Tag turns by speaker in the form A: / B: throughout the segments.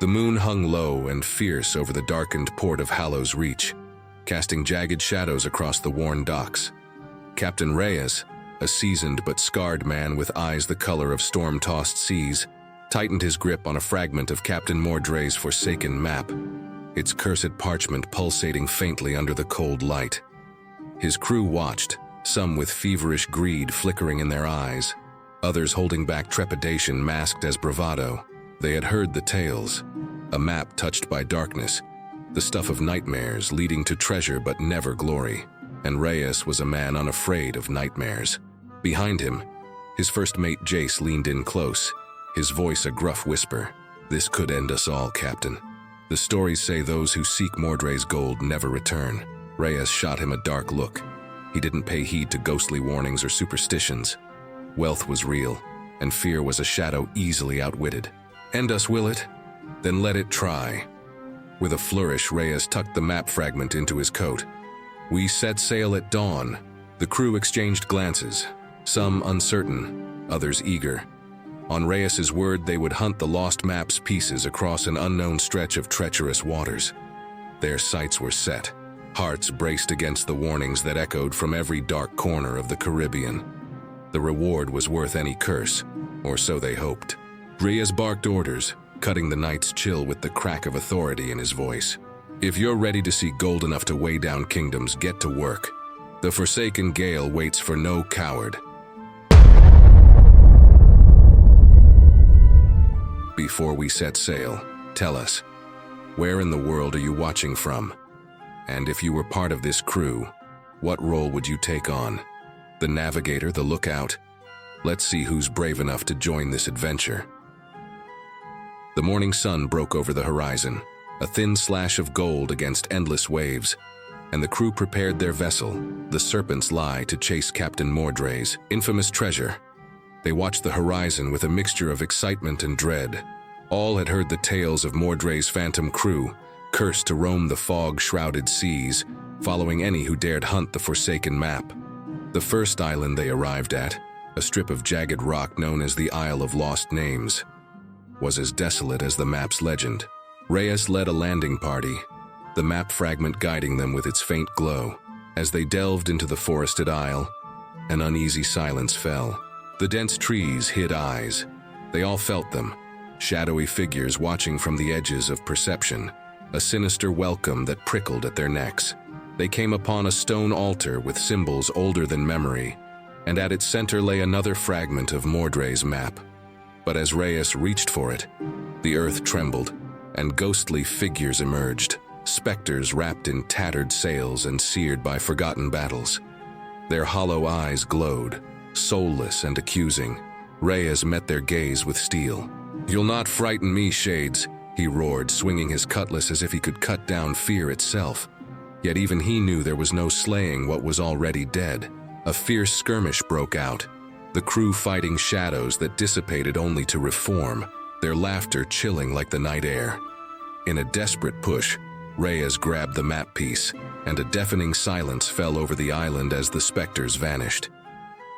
A: The moon hung low and fierce over the darkened port of Hallows Reach, casting jagged shadows across the worn docks. Captain Reyes, a seasoned but scarred man with eyes the color of storm-tossed seas, tightened his grip on a fragment of Captain Mordray's Forsaken map, its cursed parchment pulsating faintly under the cold light. His crew watched, some with feverish greed flickering in their eyes, others holding back trepidation masked as bravado. They had heard the tales, a map touched by darkness, the stuff of nightmares leading to treasure but never glory, and Reyes was a man unafraid of nightmares. Behind him, his first mate Jace leaned in close, his voice a gruff whisper. "This could end us all, Captain. The stories say those who seek Mordray's gold never return." Reyes shot him a dark look. He didn't pay heed to ghostly warnings or superstitions. Wealth was real, and fear was a shadow easily outwitted. "End us, will it? Then let it try." With a flourish, Reyes tucked the map fragment into his coat. "We set sail at dawn." The crew exchanged glances, some uncertain, others eager. On Reyes's word, they would hunt the lost map's pieces across an unknown stretch of treacherous waters. Their sights were set, hearts braced against the warnings that echoed from every dark corner of the Caribbean. The reward was worth any curse, or so they hoped. Reyes barked orders, cutting the night's chill with the crack of authority in his voice. "If you're ready to see gold enough to weigh down kingdoms, get to work. The Forsaken Gale waits for no coward." Before we set sail, tell us, where in the world are you watching from? And if you were part of this crew, what role would you take on? The navigator, the lookout? Let's see who's brave enough to join this adventure. The morning sun broke over the horizon, a thin slash of gold against endless waves, and the crew prepared their vessel, the Serpent's Lie, to chase Captain Mordray's infamous treasure. They watched the horizon with a mixture of excitement and dread. All had heard the tales of Mordray's phantom crew, cursed to roam the fog-shrouded seas, following any who dared hunt the Forsaken map. The first island they arrived at, a strip of jagged rock known as the Isle of Lost Names, was as desolate as the map's legend. Reyes led a landing party, the map fragment guiding them with its faint glow. As they delved into the forested isle, an uneasy silence fell. The dense trees hid eyes. They all felt them, shadowy figures watching from the edges of perception, a sinister welcome that prickled at their necks. They came upon a stone altar with symbols older than memory, and at its center lay another fragment of Mordray's map. But as Reyes reached for it, the earth trembled, and ghostly figures emerged, specters wrapped in tattered sails and seared by forgotten battles. Their hollow eyes glowed, soulless and accusing. Reyes met their gaze with steel. "You'll not frighten me, Shades," he roared, swinging his cutlass as if he could cut down fear itself. Yet even he knew there was no slaying what was already dead. A fierce skirmish broke out, the crew fighting shadows that dissipated only to reform, their laughter chilling like the night air. In a desperate push, Reyes grabbed the map piece, and a deafening silence fell over the island as the specters vanished.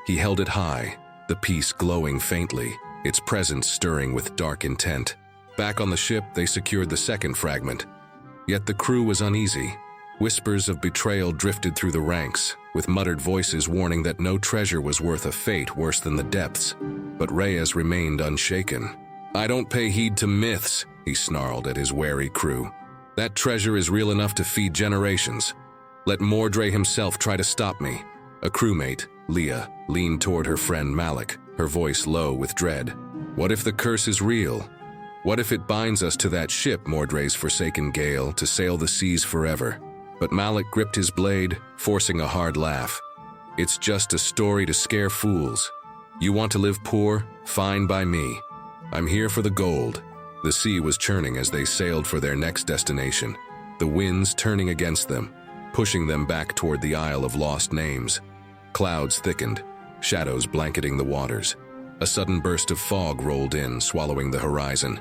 A: He held it high, the piece glowing faintly, its presence stirring with dark intent. Back on the ship, they secured the second fragment. Yet the crew was uneasy. Whispers of betrayal drifted through the ranks, with muttered voices warning that no treasure was worth a fate worse than the depths. But Reyes remained unshaken. "I don't pay heed to myths," he snarled at his wary crew. "That treasure is real enough to feed generations. Let Mordray himself try to stop me." A crewmate, Leah, leaned toward her friend Malik, her voice low with dread. "What if the curse is real? What if it binds us to that ship, Mordray's Forsaken Gale, to sail the seas forever?" But Malik gripped his blade, forcing a hard laugh. "It's just a story to scare fools. You want to live poor? Fine by me. I'm here for the gold." The sea was churning as they sailed for their next destination, the winds turning against them, pushing them back toward the Isle of Lost Names. Clouds thickened, shadows blanketing the waters. A sudden burst of fog rolled in, swallowing the horizon.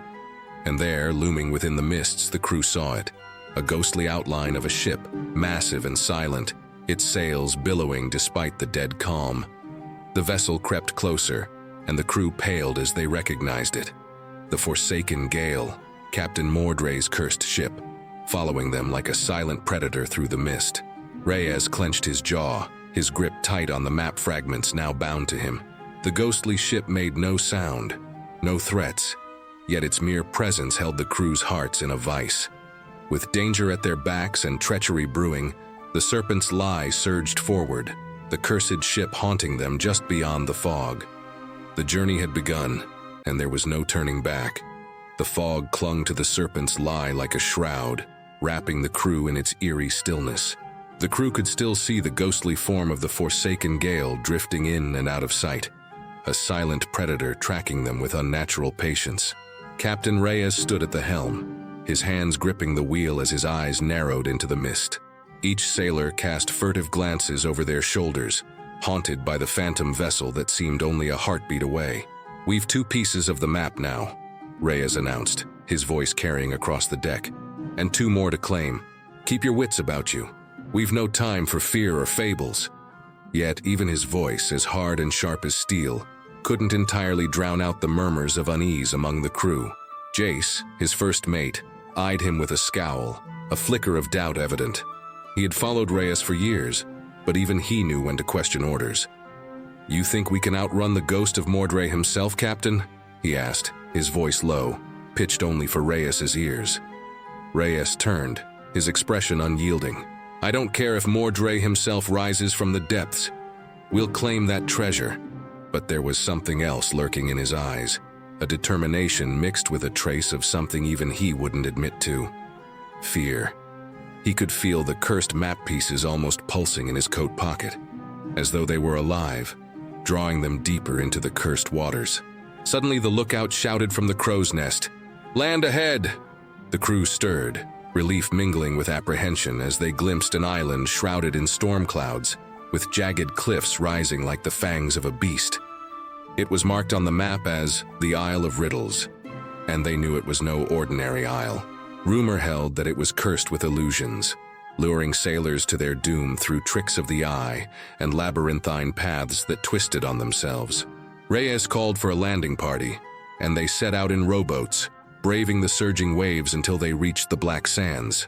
A: And there, looming within the mists, the crew saw it, a ghostly outline of a ship, massive and silent, its sails billowing despite the dead calm. The vessel crept closer, and the crew paled as they recognized it. The Forsaken Gale, Captain Mordray's cursed ship, following them like a silent predator through the mist. Reyes clenched his jaw, his grip tight on the map fragments now bound to him. The ghostly ship made no sound, no threats, yet its mere presence held the crew's hearts in a vice. With danger at their backs and treachery brewing, the Serpent's lie surged forward, the cursed ship haunting them just beyond the fog. The journey had begun, and there was no turning back. The fog clung to the Serpent's lie like a shroud, wrapping the crew in its eerie stillness. The crew could still see the ghostly form of the Forsaken Gale drifting in and out of sight, a silent predator tracking them with unnatural patience. Captain Reyes stood at the helm, his hands gripping the wheel as his eyes narrowed into the mist. Each sailor cast furtive glances over their shoulders, haunted by the phantom vessel that seemed only a heartbeat away. "We've 2 pieces of the map now," Reyes announced, his voice carrying across the deck. "And 2 more to claim. Keep your wits about you. We've no time for fear or fables." Yet even his voice, as hard and sharp as steel, couldn't entirely drown out the murmurs of unease among the crew. Jace, his first mate, eyed him with a scowl, a flicker of doubt evident. He had followed Reyes for years, but even he knew when to question orders. "You think we can outrun the ghost of Mordray himself, Captain?" he asked, his voice low, pitched only for Reyes's ears. Reyes turned, his expression unyielding. "I don't care if Mordray himself rises from the depths. We'll claim that treasure." But there was something else lurking in his eyes, a determination mixed with a trace of something even he wouldn't admit to. Fear. He could feel the cursed map pieces almost pulsing in his coat pocket, as though they were alive, drawing them deeper into the cursed waters. Suddenly the lookout shouted from the crow's nest, "Land ahead!" The crew stirred, relief mingling with apprehension as they glimpsed an island shrouded in storm clouds, with jagged cliffs rising like the fangs of a beast. It was marked on the map as the Isle of Riddles, and they knew it was no ordinary isle. Rumor held that it was cursed with illusions, luring sailors to their doom through tricks of the eye and labyrinthine paths that twisted on themselves. Reyes called for a landing party, and they set out in rowboats, braving the surging waves until they reached the black sands.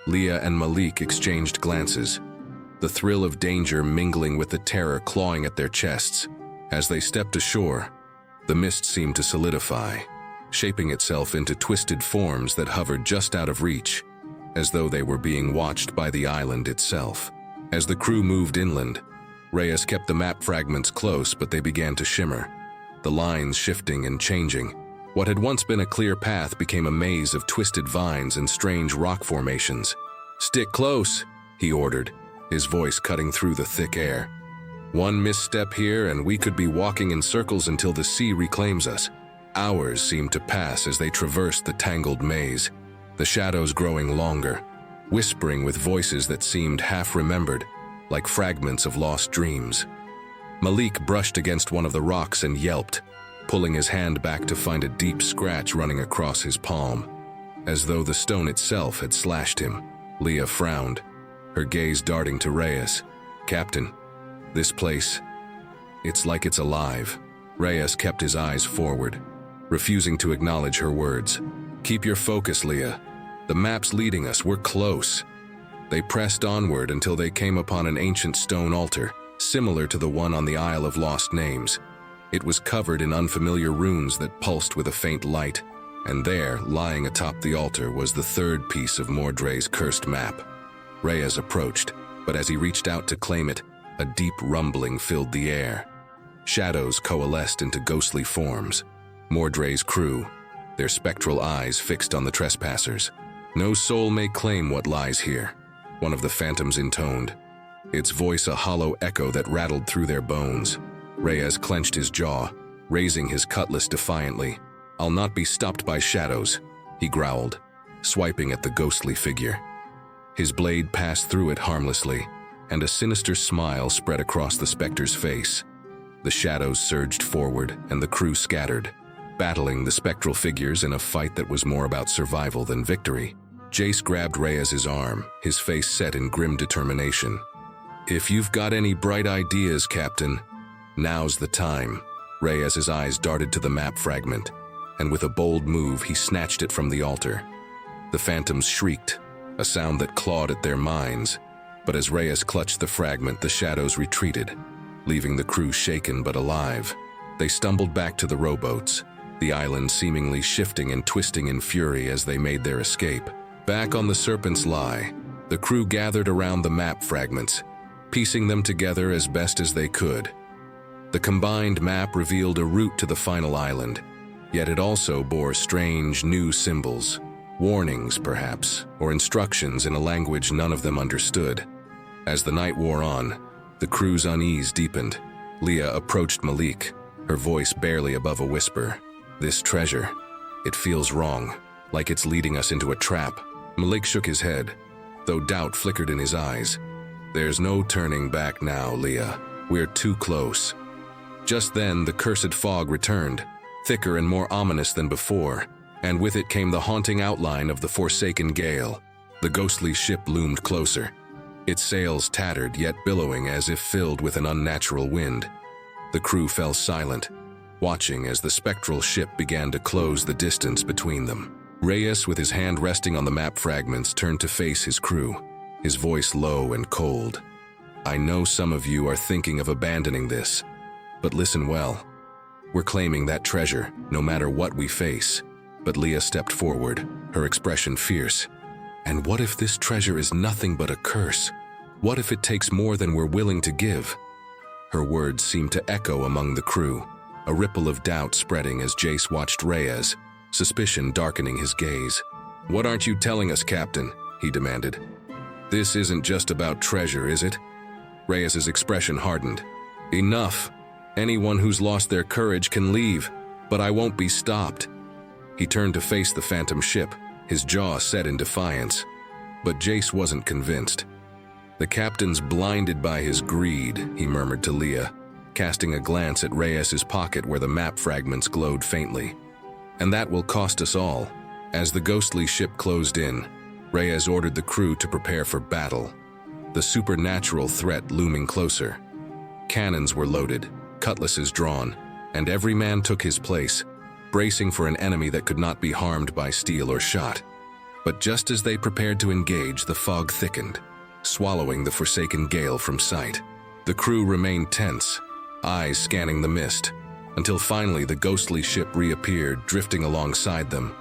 A: Leah and Malik exchanged glances, the thrill of danger mingling with the terror clawing at their chests. As they stepped ashore, the mist seemed to solidify, shaping itself into twisted forms that hovered just out of reach, as though they were being watched by the island itself. As the crew moved inland, Reyes kept the map fragments close, but they began to shimmer, the lines shifting and changing. What had once been a clear path became a maze of twisted vines and strange rock formations. "Stick close," he ordered, his voice cutting through the thick air. "One misstep here and we could be walking in circles until the sea reclaims us." Hours seemed to pass as they traversed the tangled maze, the shadows growing longer, whispering with voices that seemed half-remembered, like fragments of lost dreams. Malik brushed against one of the rocks and yelped, pulling his hand back to find a deep scratch running across his palm, as though the stone itself had slashed him. Leah frowned, her gaze darting to Reyes. "Captain, this place, it's like it's alive." Reyes kept his eyes forward, refusing to acknowledge her words. "Keep your focus, Leah. The map's leading us, we're close." They pressed onward until they came upon an ancient stone altar, similar to the one on the Isle of Lost Names. It was covered in unfamiliar runes that pulsed with a faint light, and there, lying atop the altar, was the 3rd piece of Mordray's cursed map. Reyes approached, but as he reached out to claim it, a deep rumbling filled the air. Shadows coalesced into ghostly forms. Mordray's crew, their spectral eyes fixed on the trespassers. "No soul may claim what lies here," one of the phantoms intoned, its voice a hollow echo that rattled through their bones. Reyes clenched his jaw, raising his cutlass defiantly. "I'll not be stopped by shadows," he growled, swiping at the ghostly figure. His blade passed through it harmlessly, and a sinister smile spread across the specter's face. The shadows surged forward, and the crew scattered, battling the spectral figures in a fight that was more about survival than victory. Jace grabbed Reyes's arm, his face set in grim determination. "If you've got any bright ideas, Captain, now's the time." Reyes's eyes darted to the map fragment, and with a bold move he snatched it from the altar. The phantoms shrieked, a sound that clawed at their minds, but as Reyes clutched the fragment, the shadows retreated, leaving the crew shaken but alive. They stumbled back to the rowboats, the island seemingly shifting and twisting in fury as they made their escape. Back on the Serpent's Lie, the crew gathered around the map fragments, piecing them together as best as they could. The combined map revealed a route to the final island, yet it also bore strange new symbols, warnings perhaps, or instructions in a language none of them understood. As the night wore on, the crew's unease deepened. Leah approached Malik, her voice barely above a whisper. "This treasure, it feels wrong, like it's leading us into a trap." Malik shook his head, though doubt flickered in his eyes. "There's no turning back now, Leah. We're too close." Just then, the cursed fog returned, thicker and more ominous than before, and with it came the haunting outline of the Forsaken Gale. The ghostly ship loomed closer, its sails tattered yet billowing as if filled with an unnatural wind. The crew fell silent, watching as the spectral ship began to close the distance between them. Reyes, with his hand resting on the map fragments, turned to face his crew, his voice low and cold. "I know some of you are thinking of abandoning this, but listen well. We're claiming that treasure, no matter what we face." But Leah stepped forward, her expression fierce. "And what if this treasure is nothing but a curse? What if it takes more than we're willing to give?" Her words seemed to echo among the crew, a ripple of doubt spreading as Jace watched Reyes, suspicion darkening his gaze. "What aren't you telling us, Captain?" he demanded. "This isn't just about treasure, is it?" Reyes's expression hardened. "Enough. Anyone who's lost their courage can leave, but I won't be stopped." He turned to face the phantom ship, his jaw set in defiance. But Jace wasn't convinced. "The captain's blinded by his greed," he murmured to Leah, casting a glance at Reyes's pocket where the map fragments glowed faintly. "And that will cost us all." As the ghostly ship closed in, Reyes ordered the crew to prepare for battle, the supernatural threat looming closer. Cannons were loaded, cutlasses drawn, and every man took his place, bracing for an enemy that could not be harmed by steel or shot. But just as they prepared to engage, the fog thickened, swallowing the Forsaken Gale from sight. The crew remained tense, eyes scanning the mist, until finally the ghostly ship reappeared, drifting alongside them,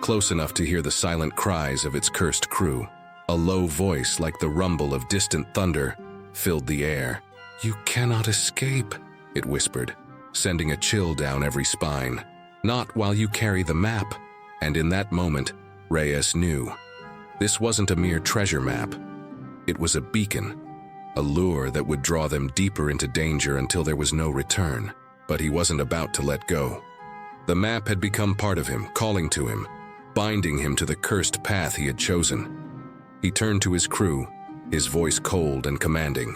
A: close enough to hear the silent cries of its cursed crew. A low voice, like the rumble of distant thunder, filled the air. "You cannot escape," it whispered, sending a chill down every spine. "Not while you carry the map." And in that moment, Reyes knew. This wasn't a mere treasure map. It was a beacon, a lure that would draw them deeper into danger until there was no return. But he wasn't about to let go. The map had become part of him, calling to him, binding him to the cursed path he had chosen. He turned to his crew, his voice cold and commanding.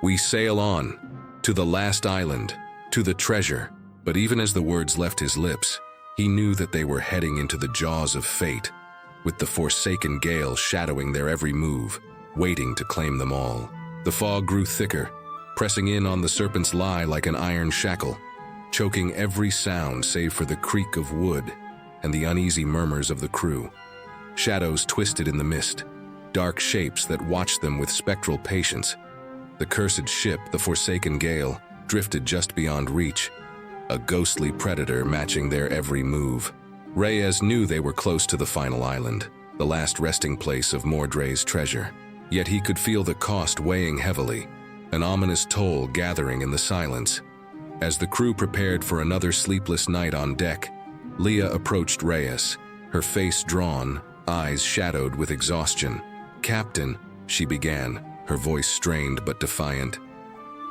A: "We sail on, to the last island, to the treasure." But even as the words left his lips, he knew that they were heading into the jaws of fate, with the Forsaken Gale shadowing their every move, waiting to claim them all. The fog grew thicker, pressing in on the Serpent's Lie like an iron shackle, choking every sound save for the creak of wood and the uneasy murmurs of the crew. Shadows twisted in the mist, dark shapes that watched them with spectral patience. The cursed ship, the Forsaken Gale, drifted just beyond reach, a ghostly predator matching their every move. Reyes knew they were close to the final island, the last resting place of Mordray's treasure. Yet he could feel the cost weighing heavily, an ominous toll gathering in the silence. As the crew prepared for another sleepless night on deck, Leah approached Reyes, her face drawn, eyes shadowed with exhaustion. "Captain," she began, her voice strained but defiant.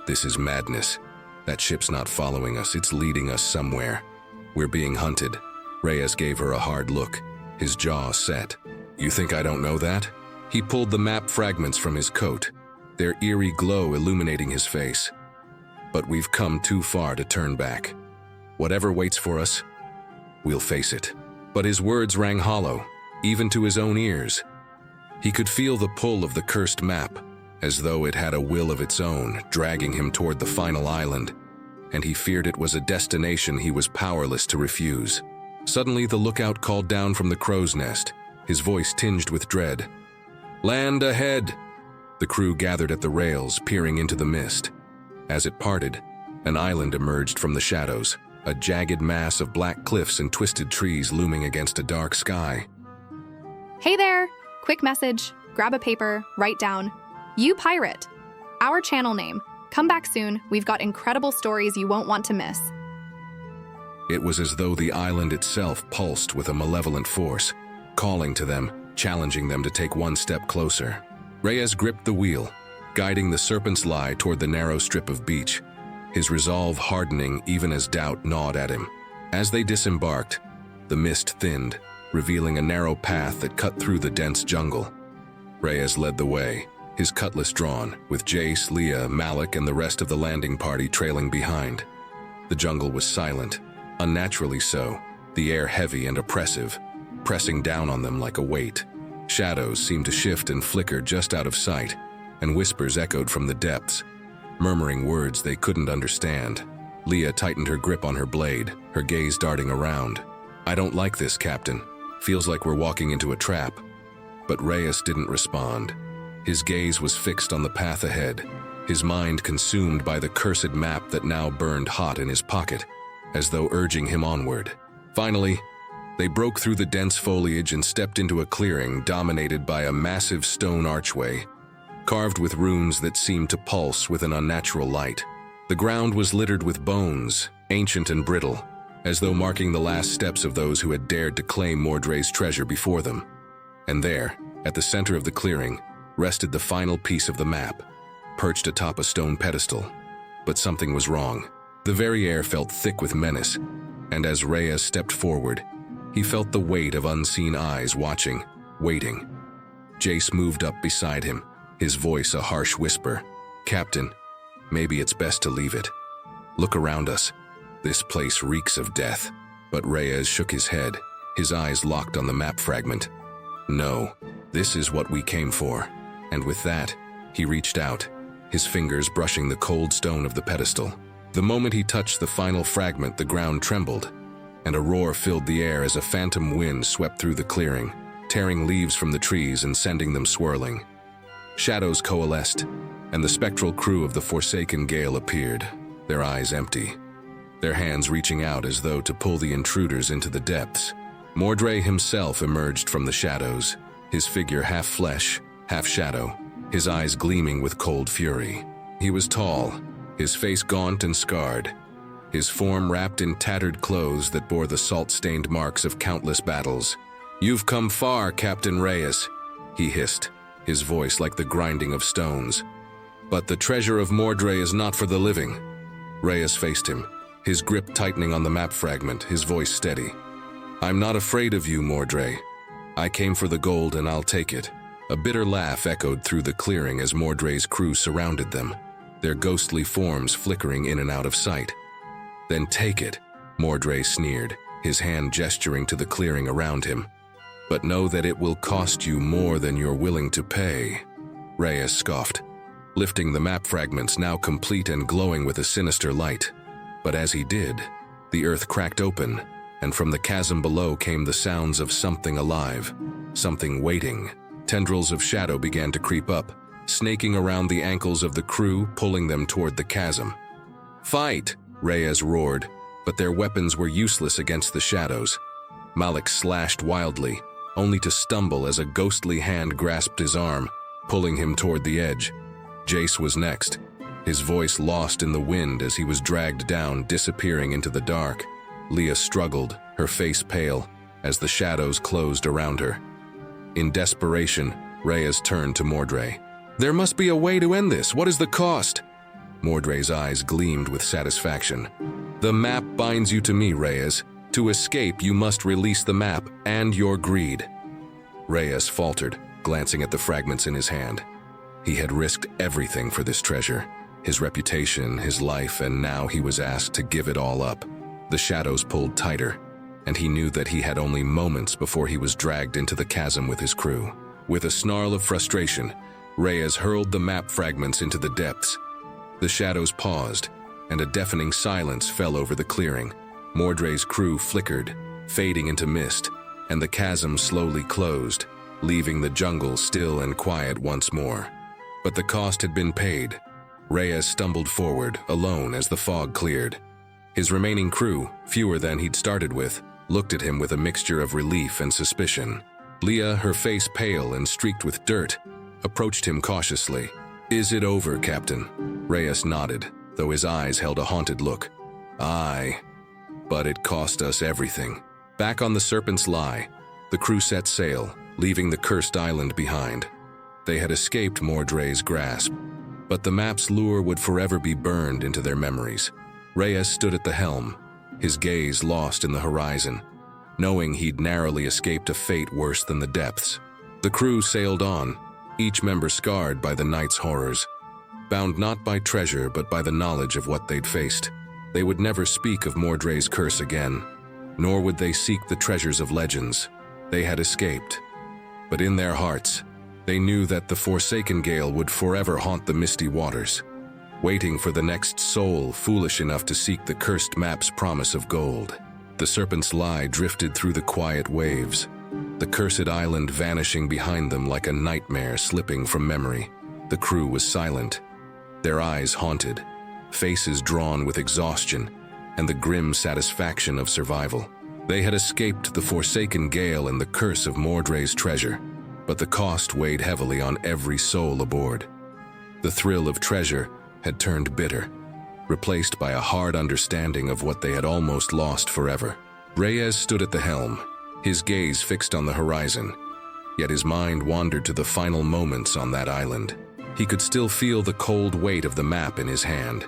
A: "This is madness. That ship's not following us, it's leading us somewhere. We're being hunted." Reyes gave her a hard look, his jaw set. "You think I don't know that?" He pulled the map fragments from his coat, their eerie glow illuminating his face. "But we've come too far to turn back. Whatever waits for us, we'll face it." But his words rang hollow, even to his own ears. He could feel the pull of the cursed map, as though it had a will of its own, dragging him toward the final island, and he feared it was a destination he was powerless to refuse. Suddenly, the lookout called down from the crow's nest, his voice tinged with dread. "Land ahead!" The crew gathered at the rails, peering into the mist. As it parted, an island emerged from the shadows, a jagged mass of black cliffs and twisted trees looming against a dark sky.
B: Hey there! Quick message. Grab a paper, write down. You pirate. Our channel name. Come back soon. We've got incredible stories you won't want to miss.
A: It was as though the island itself pulsed with a malevolent force, calling to them, challenging them to take one step closer. Reyes gripped the wheel, guiding the Serpent's Lie toward the narrow strip of beach, his resolve hardening even as doubt gnawed at him. As they disembarked, the mist thinned, revealing a narrow path that cut through the dense jungle. Reyes led the way, his cutlass drawn, with Jace, Leah, Malik, and the rest of the landing party trailing behind. The jungle was silent, unnaturally so, the air heavy and oppressive, pressing down on them like a weight. Shadows seemed to shift and flicker just out of sight, and whispers echoed from the depths, murmuring words they couldn't understand. Leah tightened her grip on her blade, her gaze darting around. "I don't like this, Captain. Feels like we're walking into a trap." But Reyes didn't respond. His gaze was fixed on the path ahead, his mind consumed by the cursed map that now burned hot in his pocket, as though urging him onward. Finally, they broke through the dense foliage and stepped into a clearing dominated by a massive stone archway, carved with runes that seemed to pulse with an unnatural light. The ground was littered with bones, ancient and brittle, as though marking the last steps of those who had dared to claim Mordray's treasure before them. And there, at the center of the clearing, rested the final piece of the map, perched atop a stone pedestal. But something was wrong. The very air felt thick with menace, and as Reyes stepped forward, he felt the weight of unseen eyes watching, waiting. Jace moved up beside him, his voice a harsh whisper. "Captain, maybe it's best to leave it. Look around us. This place reeks of death." But Reyes shook his head, his eyes locked on the map fragment. "No, this is what we came for." And with that, he reached out, his fingers brushing the cold stone of the pedestal. The moment he touched the final fragment, the ground trembled, and a roar filled the air as a phantom wind swept through the clearing, tearing leaves from the trees and sending them swirling. Shadows coalesced, and the spectral crew of the Forsaken Gale appeared, their eyes empty, their hands reaching out as though to pull the intruders into the depths. Mordray himself emerged from the shadows, his figure half flesh, half shadow, his eyes gleaming with cold fury. He was tall, his face gaunt and scarred, his form wrapped in tattered clothes that bore the salt-stained marks of countless battles. "You've come far, Captain Reyes," he hissed, his voice like the grinding of stones. "But the treasure of Mordray is not for the living." Reyes faced him, his grip tightening on the map fragment, his voice steady. "I'm not afraid of you, Mordray. I came for the gold and I'll take it." A bitter laugh echoed through the clearing as Mordray's crew surrounded them, their ghostly forms flickering in and out of sight. "Then take it," Mordray sneered, his hand gesturing to the clearing around him. "But know that it will cost you more than you're willing to pay." Reyes scoffed, lifting the map fragments now complete and glowing with a sinister light. But as he did, the earth cracked open, and from the chasm below came the sounds of something alive, something waiting. Tendrils of shadow began to creep up, snaking around the ankles of the crew, pulling them toward the chasm. "Fight!" Reyes roared, but their weapons were useless against the shadows. Malik slashed wildly, only to stumble as a ghostly hand grasped his arm, pulling him toward the edge. Jace was next, his voice lost in the wind as he was dragged down, disappearing into the dark. Leah struggled, her face pale, as the shadows closed around her. In desperation, Reyes turned to Mordray. "There must be a way to end this. What is the cost?" Mordray's eyes gleamed with satisfaction. "The map binds you to me, Reyes. To escape, you must release the map and your greed." Reyes faltered, glancing at the fragments in his hand. He had risked everything for this treasure, his reputation, his life, and now he was asked to give it all up. The shadows pulled tighter, and he knew that he had only moments before he was dragged into the chasm with his crew. With a snarl of frustration, Reyes hurled the map fragments into the depths. The shadows paused, and a deafening silence fell over the clearing. Mordray's crew flickered, fading into mist, and the chasm slowly closed, leaving the jungle still and quiet once more. But the cost had been paid. Reyes stumbled forward, alone as the fog cleared. His remaining crew, fewer than he'd started with, looked at him with a mixture of relief and suspicion. Leah, her face pale and streaked with dirt, approached him cautiously. "Is it over, Captain?" Reyes nodded, though his eyes held a haunted look. "Aye, but it cost us everything." Back on the Serpent's Lie, the crew set sail, leaving the cursed island behind. They had escaped Mordray's grasp, but the map's lure would forever be burned into their memories. Reyes stood at the helm, his gaze lost in the horizon, knowing he'd narrowly escaped a fate worse than the depths. The crew sailed on, each member scarred by the night's horrors, bound not by treasure but by the knowledge of what they'd faced. They would never speak of Mordray's curse again, nor would they seek the treasures of legends. They had escaped, but in their hearts, they knew that the Forsaken Gale would forever haunt the misty waters, waiting for the next soul foolish enough to seek the cursed map's promise of gold. The Serpent's Lie drifted through the quiet waves, the cursed island vanishing behind them like a nightmare slipping from memory. The crew was silent, their eyes haunted, faces drawn with exhaustion and the grim satisfaction of survival. They had escaped the Forsaken Gale and the curse of Mordray's treasure, but the cost weighed heavily on every soul aboard. The thrill of treasure had turned bitter, replaced by a hard understanding of what they had almost lost forever. Reyes stood at the helm, his gaze fixed on the horizon, yet his mind wandered to the final moments on that island. He could still feel the cold weight of the map in his hand,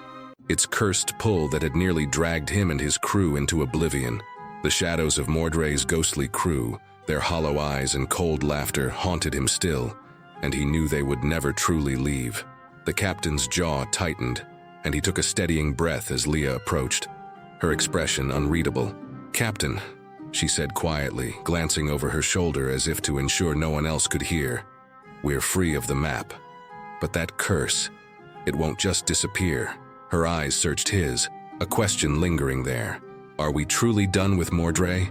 A: its cursed pull that had nearly dragged him and his crew into oblivion. The shadows of Mordray's ghostly crew, their hollow eyes and cold laughter haunted him still, and he knew they would never truly leave. The captain's jaw tightened, and he took a steadying breath as Leah approached, her expression unreadable. "Captain," she said quietly, glancing over her shoulder as if to ensure no one else could hear, "we're free of the map. But that curse, it won't just disappear." Her eyes searched his, a question lingering there. "Are we truly done with Mordray?"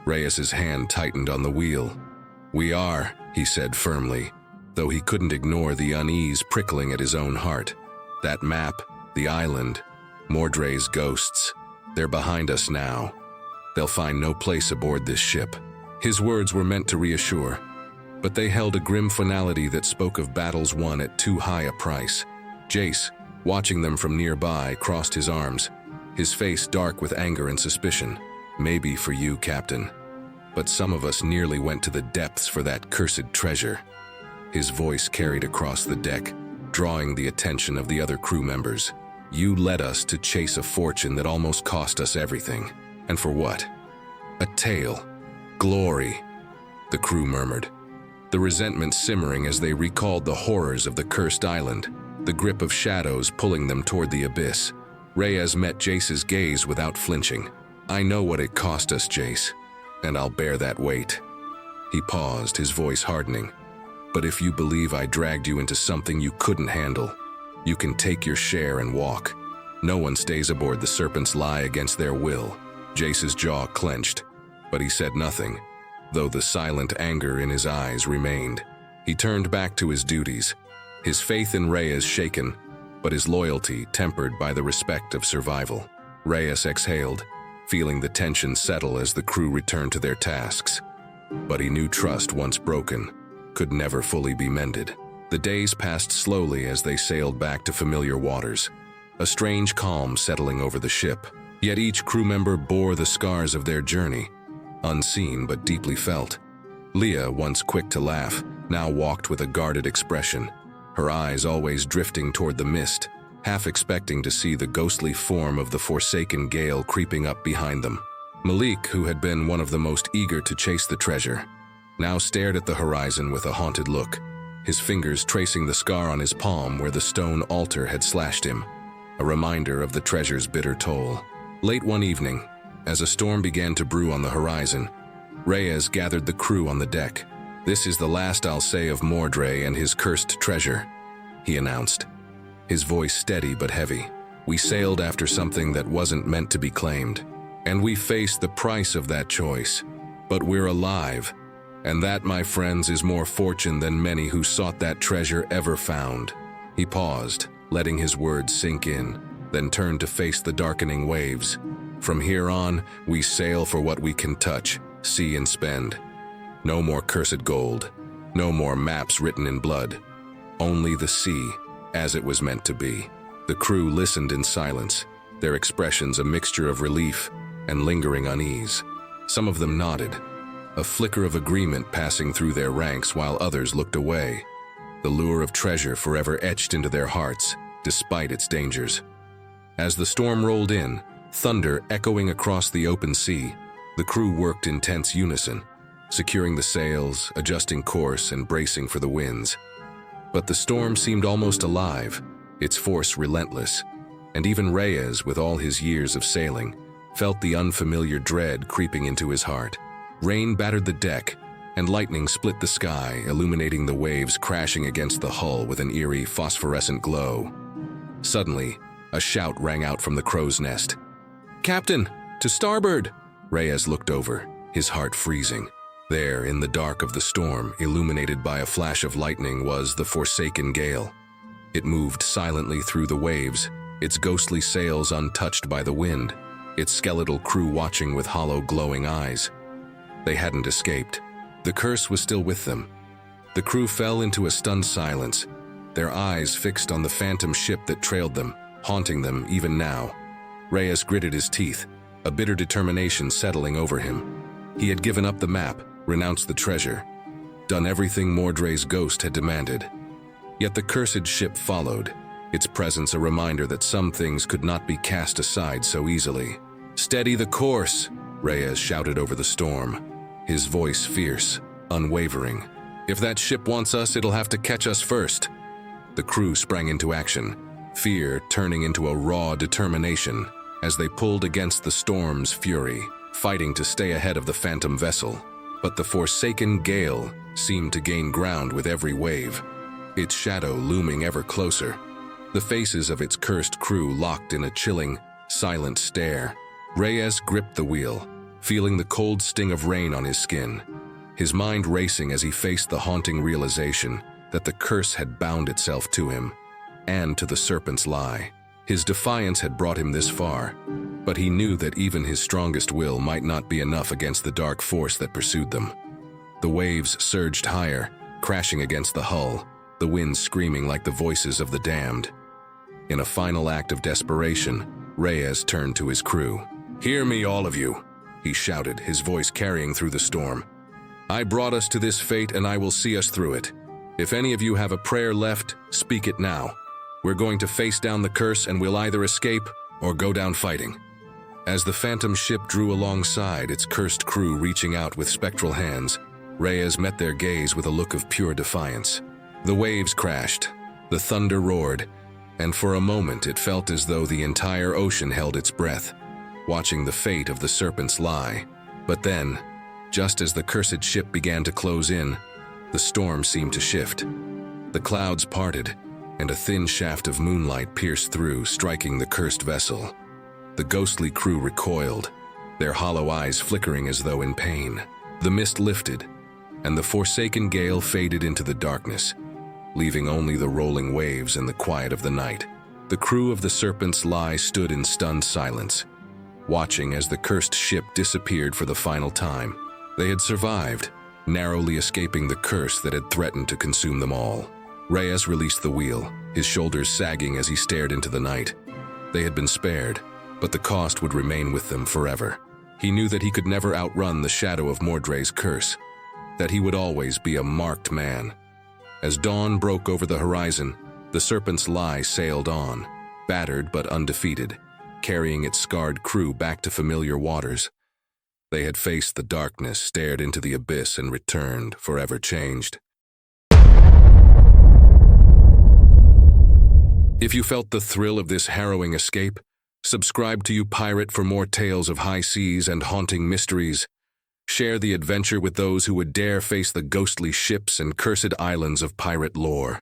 A: Reyes's hand tightened on the wheel. "We are," he said firmly, though he couldn't ignore the unease prickling at his own heart. That map, the island, Mordray's ghosts, they're behind us now. They'll find no place aboard this ship. His words were meant to reassure, but they held a grim finality that spoke of battles won at too high a price. Jace, watching them from nearby, crossed his arms, his face dark with anger and suspicion. "Maybe for you, Captain, but some of us nearly went to the depths for that cursed treasure." His voice carried across the deck, drawing the attention of the other crew members. "You led us to chase a fortune that almost cost us everything. And for what? A tale. Glory," the crew murmured, the resentment simmering as they recalled the horrors of the cursed island, the grip of shadows pulling them toward the abyss. Reyes met Jace's gaze without flinching. "I know what it cost us, Jace, and I'll bear that weight." He paused, his voice hardening. "But if you believe I dragged you into something you couldn't handle, you can take your share and walk. No one stays aboard the Serpent's Lie against their will." Jace's jaw clenched, but he said nothing, though the silent anger in his eyes remained. He turned back to his duties, his faith in Reyes shaken, but his loyalty tempered by the respect of survival. Reyes exhaled, feeling the tension settle as the crew returned to their tasks. But he knew trust, once broken, could never fully be mended. The days passed slowly as they sailed back to familiar waters, a strange calm settling over the ship. Yet each crew member bore the scars of their journey, unseen but deeply felt. Leah, once quick to laugh, now walked with a guarded expression, her eyes always drifting toward the mist, half expecting to see the ghostly form of the Forsaken Gale creeping up behind them. Malik, who had been one of the most eager to chase the treasure, now stared at the horizon with a haunted look, his fingers tracing the scar on his palm where the stone altar had slashed him, a reminder of the treasure's bitter toll. Late one evening, as a storm began to brew on the horizon, Reyes gathered the crew on the deck. "This is the last I'll say of Mordray and his cursed treasure," he announced, his voice steady but heavy. "We sailed after something that wasn't meant to be claimed. And we face the price of that choice. But we're alive, and that, my friends, is more fortune than many who sought that treasure ever found." He paused, letting his words sink in, then turned to face the darkening waves. "From here on, we sail for what we can touch, see, and spend. No more cursed gold, no more maps written in blood. Only the sea, as it was meant to be." The crew listened in silence, their expressions a mixture of relief and lingering unease. Some of them nodded, a flicker of agreement passing through their ranks while others looked away, the lure of treasure forever etched into their hearts, despite its dangers. As the storm rolled in, thunder echoing across the open sea, the crew worked in tense unison, securing the sails, adjusting course, and bracing for the winds. But the storm seemed almost alive, its force relentless, and even Reyes, with all his years of sailing, felt the unfamiliar dread creeping into his heart. Rain battered the deck, and lightning split the sky, illuminating the waves crashing against the hull with an eerie phosphorescent glow. Suddenly, a shout rang out from the crow's nest. "Captain, to starboard!" Reyes looked over, his heart freezing. There, in the dark of the storm, illuminated by a flash of lightning, was the Forsaken Gale. It moved silently through the waves, its ghostly sails untouched by the wind, its skeletal crew watching with hollow, glowing eyes. They hadn't escaped. The curse was still with them. The crew fell into a stunned silence, their eyes fixed on the phantom ship that trailed them, haunting them even now. Reyes gritted his teeth, a bitter determination settling over him. He had given up the map, renounced the treasure, done everything Mordray's ghost had demanded. Yet the cursed ship followed, its presence a reminder that some things could not be cast aside so easily. "Steady the course!" Reyes shouted over the storm, his voice fierce, unwavering. "If that ship wants us, it'll have to catch us first." The crew sprang into action, fear turning into a raw determination as they pulled against the storm's fury, fighting to stay ahead of the phantom vessel. But the Forsaken Gale seemed to gain ground with every wave, its shadow looming ever closer. The faces of its cursed crew locked in a chilling, silent stare. Reyes gripped the wheel, feeling the cold sting of rain on his skin, his mind racing as he faced the haunting realization that the curse had bound itself to him, and to the serpent's lie. His defiance had brought him this far, but he knew that even his strongest will might not be enough against the dark force that pursued them. The waves surged higher, crashing against the hull, the wind screaming like the voices of the damned. In a final act of desperation, Reyes turned to his crew. "Hear me, all of you," he shouted, his voice carrying through the storm. "I brought us to this fate, and I will see us through it. If any of you have a prayer left, speak it now. We're going to face down the curse, and we'll either escape or go down fighting." As the phantom ship drew alongside, its cursed crew reaching out with spectral hands, Reyes met their gaze with a look of pure defiance. The waves crashed, the thunder roared, and for a moment it felt as though the entire ocean held its breath, watching the fate of the serpent's lie. But then, just as the cursed ship began to close in, the storm seemed to shift. The clouds parted, and a thin shaft of moonlight pierced through, striking the cursed vessel. The ghostly crew recoiled, their hollow eyes flickering as though in pain. The mist lifted, and the Forsaken Gale faded into the darkness, leaving only the rolling waves and the quiet of the night. The crew of the Serpent's Lie stood in stunned silence, watching as the cursed ship disappeared for the final time. They had survived, narrowly escaping the curse that had threatened to consume them all. Reyes released the wheel, his shoulders sagging as he stared into the night. They had been spared, but the cost would remain with them forever. He knew that he could never outrun the shadow of Mordray's curse, that he would always be a marked man. As dawn broke over the horizon, the Serpent's Lie sailed on, battered but undefeated, carrying its scarred crew back to familiar waters. They had faced the darkness, stared into the abyss, and returned, forever changed. If you felt the thrill of this harrowing escape, subscribe to You Pirate for more tales of high seas and haunting mysteries. Share the adventure with those who would dare face the ghostly ships and cursed islands of pirate lore.